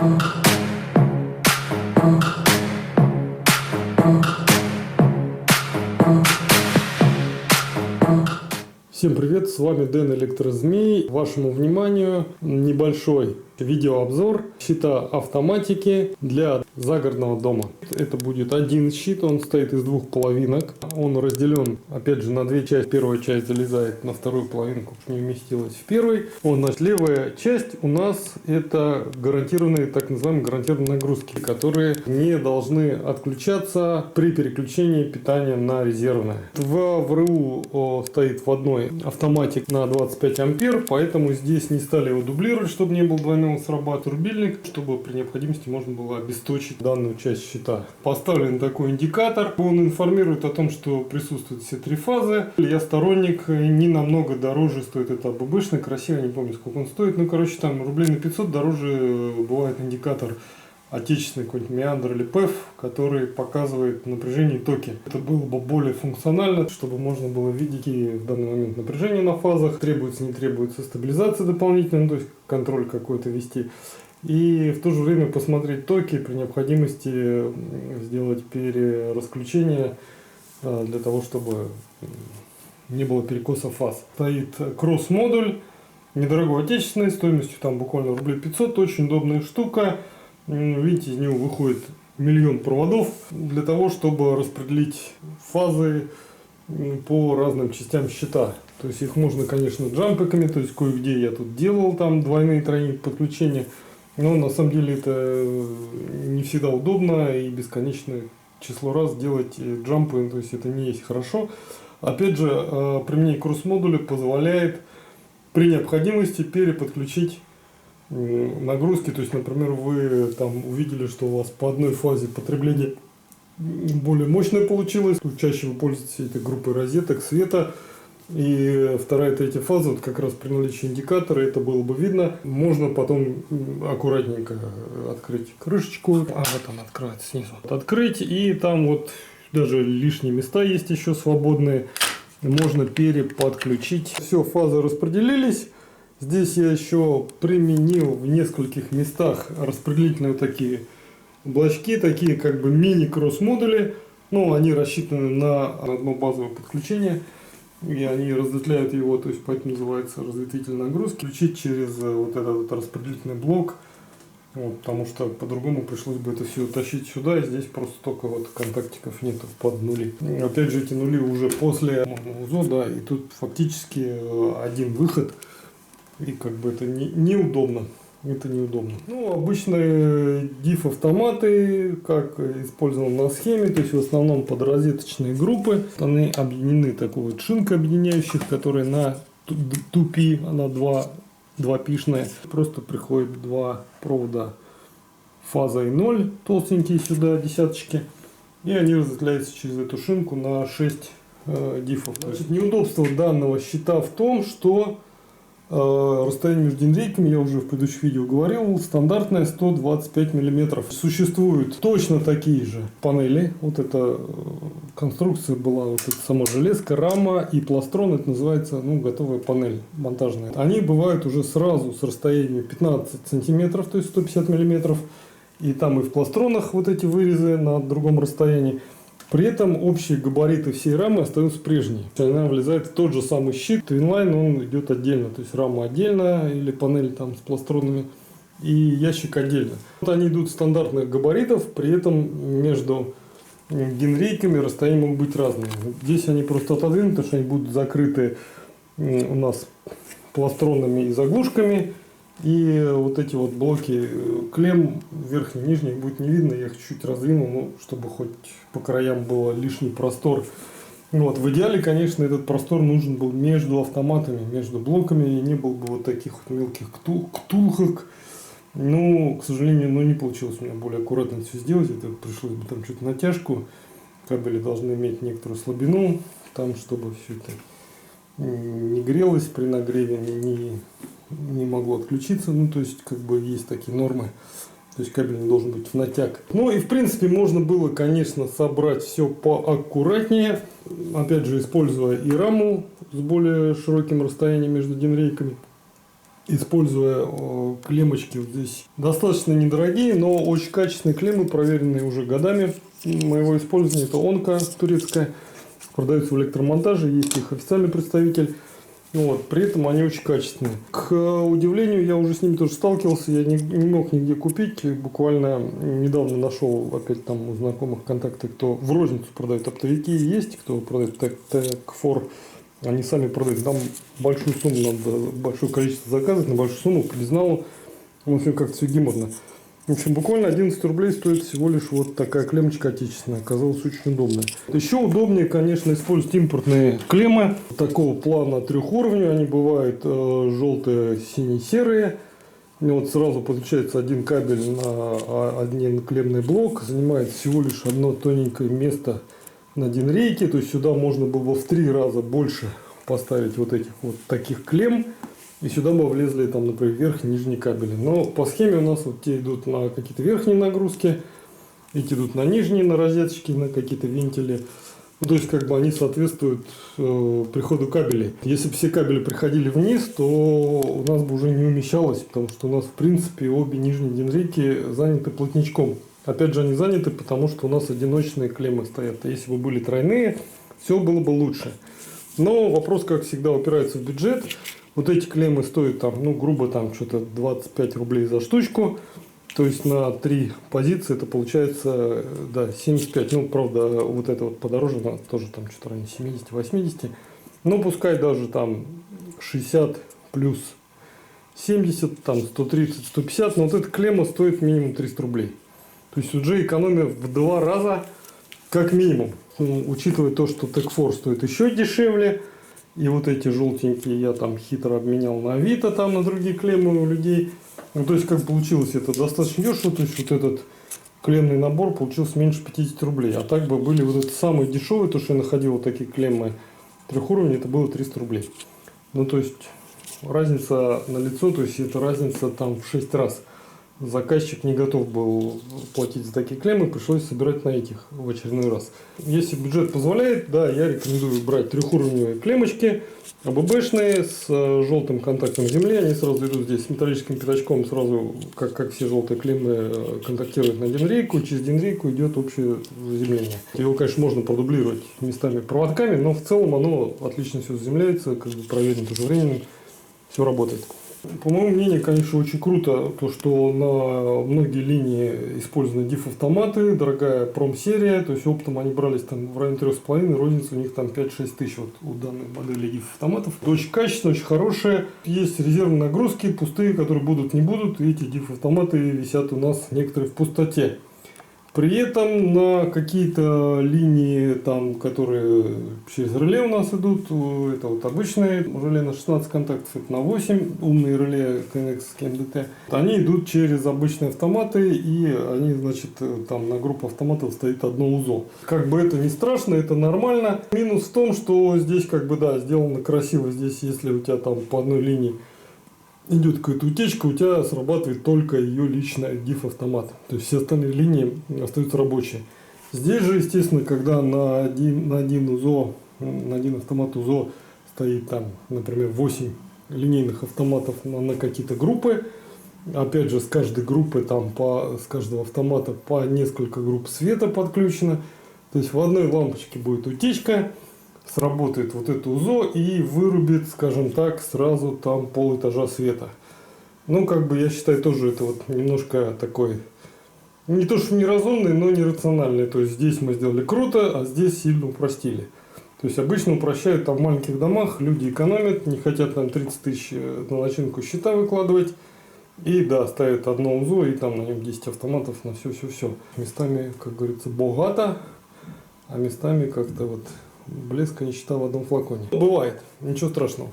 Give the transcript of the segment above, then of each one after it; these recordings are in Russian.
Всем привет, с вами Дэн Электрозмей. Вашему вниманию небольшой видеообзор щита автоматики для загородного дома. Это будет один щит, он состоит из двух половинок. Он разделен, опять же, на две части. Первая часть залезает на вторую половинку, не вместилась в первой. Левая часть у нас это гарантированные, так называемые гарантированные нагрузки, которые не должны отключаться при переключении питания на резервное. В ВРУ стоит в одной автоматик на 25 ампер, поэтому здесь не стали его дублировать, чтобы не было двойного срабатывания. Рубильник, чтобы при необходимости можно было обесточить данную часть щита. Поставлен такой индикатор, он информирует о том, что присутствуют все три фазы. Я сторонник, не намного дороже стоит это АББшный, красивый, не помню сколько он стоит, ну короче там рублей на 500 дороже бывает индикатор отечественный, какой-нибудь Меандр или ПЭФ, который показывает напряжение и токи. Это было бы более функционально, чтобы можно было видеть, какие в данный момент напряжения на фазах, требуется, не требуется стабилизация дополнительная, то есть контроль какой-то вести. И в то же время посмотреть токи, при необходимости сделать перерасключение для того, чтобы не было перекоса фаз. Стоит кросс-модуль, недорогой отечественный, стоимостью там буквально рублей 500, очень удобная штука. Видите, из него выходит миллион проводов для того, чтобы распределить фазы по разным частям щита. То есть их можно, конечно, джампиками, то есть кое-где я тут делал там двойные, тройные подключения. Но на самом деле это не всегда удобно и бесконечное число раз делать джампы, то есть это не есть хорошо. Опять же, применение кросс-модуля позволяет при необходимости переподключить нагрузки. То есть, например, вы там увидели, что у вас по одной фазе потребление более мощное получилось. Тут чаще вы пользуетесь этой группой розеток, света. И вторая, третья фаза, вот как раз при наличии индикатора это было бы видно. Можно потом аккуратненько открыть крышечку. Вот он открывается снизу. Открыть, и там вот даже лишние места есть еще свободные. Можно переподключить. Все, фазы распределились. Здесь я еще применил в нескольких местах распределительные вот такие блочки, такие как бы мини-кросс-модули. Но они рассчитаны на одно базовое подключение. И они разветвляют его, то есть поэтому называется разветвитель нагрузки. Включить через вот этот вот распределительный блок. Вот, потому что по-другому пришлось бы это все тащить сюда. И здесь просто только вот контактиков нету под нули. И опять же эти нули уже после УЗО, да, и тут фактически один выход. И как бы это неудобно. Это неудобно. Ну, обычные DIF автоматы, как использовано на схеме, то есть в основном под розеточные группы. Они объединены такой вот шинкой объединяющих, которые на 2P, она 2P-шная. Просто приходит два провода фаза и 0, толстенькие сюда, десяточки. И они разветвляются через эту шинку на 6 дифов. Значит, неудобство данного щита в том, что расстояние между динамиками, я уже в предыдущих видео говорил, стандартное 125 мм. Существуют точно такие же панели. Вот эта конструкция была, вот эта сама железка, рама и пластрон, это называется, ну, готовая панель монтажная. Они бывают уже сразу с расстоянием 15 см, то есть 150 мм. И там и в пластронах вот эти вырезы на другом расстоянии. При этом общие габариты всей рамы остаются прежние. Она влезает в тот же самый щит. Твинлайн, он идет отдельно. То есть рама отдельно или панель там с пластронами и ящик отдельно. Вот они идут стандартных габаритов, при этом между генрейками расстояния могут быть разными. Здесь они просто отодвинуты, потому что они будут закрыты у нас пластронами и заглушками. И вот эти вот блоки клемм верхний и нижний будет не видно. Я их чуть раздвинул, ну, чтобы хоть по краям был лишний простор. Вот. В идеале, конечно, этот простор нужен был между автоматами, между блоками. И не было бы вот таких вот мелких ктулхок. Но, к сожалению, не получилось у меня более аккуратно все сделать. Это пришлось бы там что-то натяжку. Кабели должны иметь некоторую слабину, там, чтобы все это не грелось при нагреве, не могло отключиться. Ну, то есть, как бы есть такие нормы. То есть кабель не должен быть в натяг. Ну и в принципе можно было, конечно, собрать все поаккуратнее. Опять же, используя и раму с более широким расстоянием между генрейками. используя клеммочки вот здесь. Достаточно недорогие, но очень качественные клеммы, проверенные уже годами моего использования. Это Онка турецкая, продается в электромонтаже, есть их официальный представитель. Вот, при этом они очень качественные. К удивлению, я уже с ними тоже сталкивался, я не мог нигде купить. Буквально недавно нашел опять там у знакомых контакты, кто в розницу продает оптовики, есть, кто продает Текфор. Они сами продают. Там большую сумму надо, большое количество заказов на большую сумму, признал. В общем, как-то все гиморно. В общем, буквально 11 рублей стоит всего лишь вот такая клеммочка отечественная. Оказалась очень удобная. Еще удобнее, конечно, использовать импортные клеммы такого плана трехуровневых. Они бывают желтые, синие, серые. И вот сразу подключается один кабель на один клеммный блок. Занимает всего лишь одно тоненькое место на динрейке. То есть сюда можно было в 3 раза больше поставить вот этих вот таких клемм. И сюда бы влезли, там, например, верхние и нижние кабели. Но по схеме у нас вот те идут на какие-то верхние нагрузки, эти идут на нижние, на розеточки, на какие-то вентили. Ну, то есть, как бы они соответствуют приходу кабелей. Если бы все кабели приходили вниз, то у нас бы уже не умещалось, потому что у нас, в принципе, обе нижние динрейки заняты плотничком. Опять же, они заняты, потому что у нас одиночные клеммы стоят. А если бы были тройные, все было бы лучше. Но вопрос, как всегда, упирается в бюджет. Вот эти клеммы стоят там, ну, грубо там что-то 25 рублей за штучку. То есть на 3 позиции это получается, да, 75. Ну, правда, вот это вот подороже, она тоже там что-то в районе 70-80. Ну, пускай даже там 60 плюс 70, там 130, 150. Но вот эта клемма стоит минимум 300 рублей. То есть уже экономия в 2 раза как минимум. Учитывая то, что Текфор стоит еще дешевле. И вот эти желтенькие я там хитро обменял на Авито, там на другие клеммы у людей. Ну, то есть, как получилось, это достаточно дешево. То есть, вот этот клеммный набор получился меньше 50 рублей. А так бы были вот это самые дешевые, то, что я находил вот такие клеммы трехуровневые, это было 300 рублей. Ну, то есть, разница налицо, то есть, это разница там в 6 раз. Заказчик не готов был платить за такие клеммы, пришлось собирать на этих в очередной раз. Если бюджет позволяет, да, я рекомендую брать трехуровневые клеммочки, АББшные, с желтым контактом земли. Они сразу идут здесь с металлическим пятачком, сразу, как все желтые клеммы, контактируют на динрейку, через динрейку идет общее заземление. Его, конечно, можно продублировать местами проводками, но в целом оно отлично все заземляется, как бы проверено тоже временем, все работает. По моему мнению, конечно, очень круто то, что на многие линии использованы DIF-автоматы, дорогая пром-серия, то есть оптом они брались там в районе 3,5, розница у них там 5-6 тысяч вот у данной модели DIF-автоматов. Очень качественно, очень хорошие. Есть резервные нагрузки, пустые, которые будут, не будут, и эти DIF-автоматы висят у нас некоторые в пустоте. При этом на какие-то линии, там, которые через реле у нас идут, это вот обычные реле на 16 контактов, это на 8, умные реле KNX КМДТ, они идут через обычные автоматы, и они, значит, там на группу автоматов стоит одно УЗО. Как бы это не страшно, это нормально. Минус в том, что здесь, как бы, да, сделано красиво, здесь, если у тебя там по одной линии идет какая-то утечка, у тебя срабатывает только ее личный DIF-автомат. То есть все остальные линии остаются рабочие. Здесь же, естественно, когда на один УЗО, на один автомат УЗО стоит там, например, 8 линейных автоматов на какие-то группы, опять же, с каждой группы, там, с каждого автомата по несколько групп света подключено. То есть в одной лампочке будет утечка, сработает вот это УЗО и вырубит, скажем так, сразу там пол-этажа света. Ну, как бы я считаю, тоже это вот немножко такой, не то что неразумный, но нерациональный. То есть здесь мы сделали круто, а здесь сильно упростили. То есть обычно упрощают там в маленьких домах, люди экономят, не хотят там 30 тысяч на начинку счета выкладывать. И да, ставят одно УЗО, и там на нем 10 автоматов на все. Местами, как говорится, богато, а местами как-то вот блеска нищета в одном флаконе. Бывает, ничего страшного.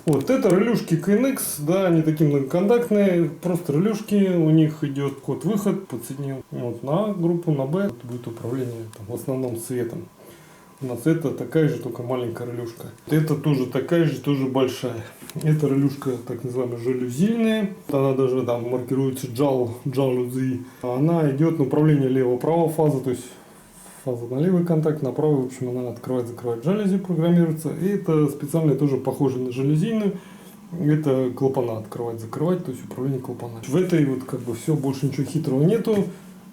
Вот это релюшки KNX, да, они такие многоконтактные, просто релюшки, у них идет код-выход, подсоединил вот на группу, на B, это будет управление там, в основном светом. У нас это такая же, только маленькая релюшка. Это тоже такая же, тоже большая. Это релюшка так называемая жалюзийная, она даже там маркируется жалюзи. Она идет на управление лево-право фазы, то есть фаза на левый контакт, на правый, в общем, она открывает-закрывает жалюзи, программируется. И это специальная тоже похожая на жалюзийную. Это клапана открывать, закрывать, то есть управление клапанами. В этой вот как бы все, больше ничего хитрого нету.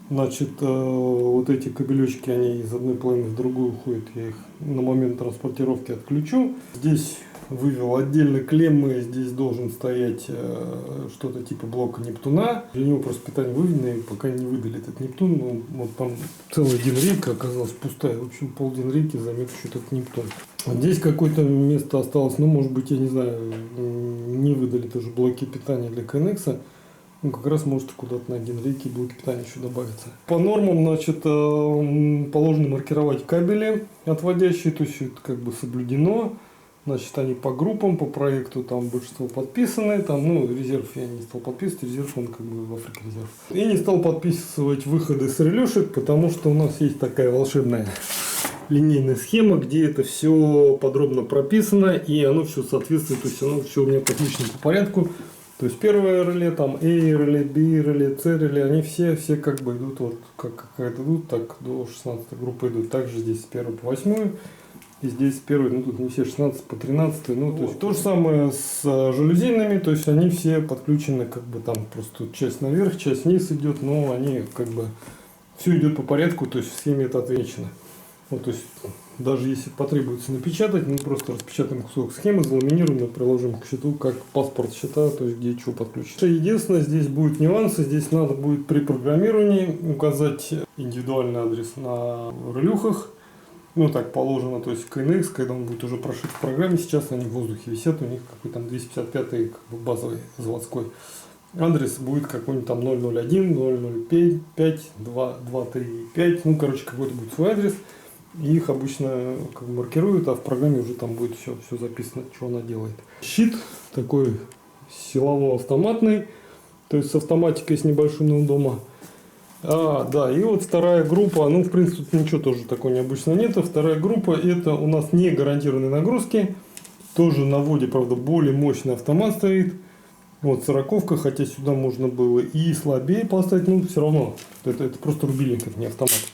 Значит, вот эти кабелечки, они из одной половины в другую уходят. Я их на момент транспортировки отключу. Здесь вывел отдельно клеммы. Здесь должен стоять что-то типа блока Нептуна. Для него просто питание выведено, и пока не выдали этот Нептун. Ну, вот там целая динрейка оказалась пустая. В общем, пол динрейки займет еще этот Нептун. А здесь какое-то место осталось. Ну, может быть, я не знаю, не выдали тоже блоки питания для KNX. Ну, как раз может куда-то на динрейке блоки питания еще добавиться. По нормам, значит, положено маркировать кабели отводящие, то есть это как бы соблюдено. Значит, они по группам, по проекту, там большинство подписаны, там, ну, резерв я не стал подписывать, резерв он как бы в Африке резерв. И не стал подписывать выходы с релешек, потому что у нас есть такая волшебная линейная схема, где это все подробно прописано, и оно все соответствует, то есть оно все у меня подключено по порядку. То есть первое реле, там A реле, B реле, C реле, они все как бы идут, вот как идут, так до 16 группы идут. Также здесь с 1 по 8. И здесь первый, ну тут не все 16 по 13, ну то есть то же самое с жалюзийными, то есть они все подключены, как бы там просто часть наверх, часть вниз идет, но они как бы все идет по порядку, то есть в схеме это отвечено. Вот, то есть даже если потребуется напечатать, мы просто распечатаем кусок схемы, заламинируем и приложим к счету как паспорт счета, то есть где что подключить. Единственное, здесь будут нюансы, здесь надо будет при программировании указать индивидуальный адрес на релюхах. Ну, так положено, то есть KNX, когда он будет уже прошит в программе, сейчас они в воздухе висят, у них какой-то там 255-й как бы базовый заводской адрес будет какой-нибудь там 001, 005, 235, ну, короче, какой-то будет свой адрес. И их обычно как бы маркируют, а в программе уже там будет все записано, что она делает. Щит такой силово-автоматный, то есть с автоматикой с небольшим дома. Да, и вот вторая группа, ну, в принципе, тут ничего тоже такого необычного нет. Вторая группа, это у нас не гарантированные нагрузки. Тоже на вводе, правда, более мощный автомат стоит. Вот 40-ка, хотя сюда можно было и слабее поставить, но все равно. Это просто рубильник, это не автомат.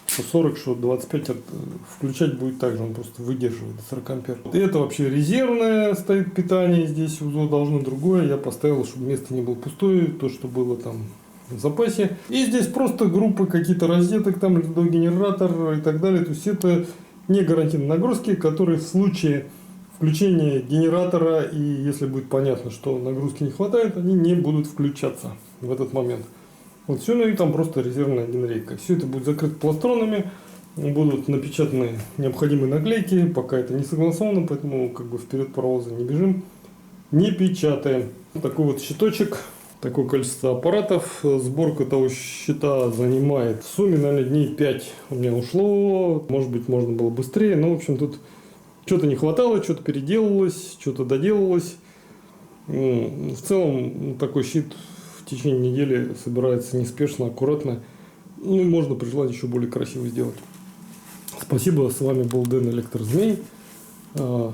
Что 40, что 25 включать будет так же, он просто выдерживает 40 ампер. Это вообще резервное стоит питание, здесь УЗО должно другое. Я поставил, чтобы место не было пустое, то, что было там в запасе. И здесь просто группы какие-то розеток, там генератор и так далее. То есть это не гарантийные нагрузки, которые в случае включения генератора, и если будет понятно, что нагрузки не хватает, они не будут включаться в этот момент. Вот все, ну и там просто резервная динрейка. Все это будет закрыто пластронами, будут напечатаны необходимые наклейки, пока это не согласовано, поэтому как бы вперед паровоза не бежим, не печатаем. Такой вот щиточек. Такое количество аппаратов. Сборка того щита занимает в сумме, наверное, дней 5 у меня ушло. Может быть, можно было быстрее. Но, в общем, тут что-то не хватало, что-то переделалось, что-то доделалось. В целом, такой щит в течение недели собирается неспешно, аккуратно. Ну, и можно при желании еще более красиво сделать. Спасибо, с вами был Дэн Электрозмей. Я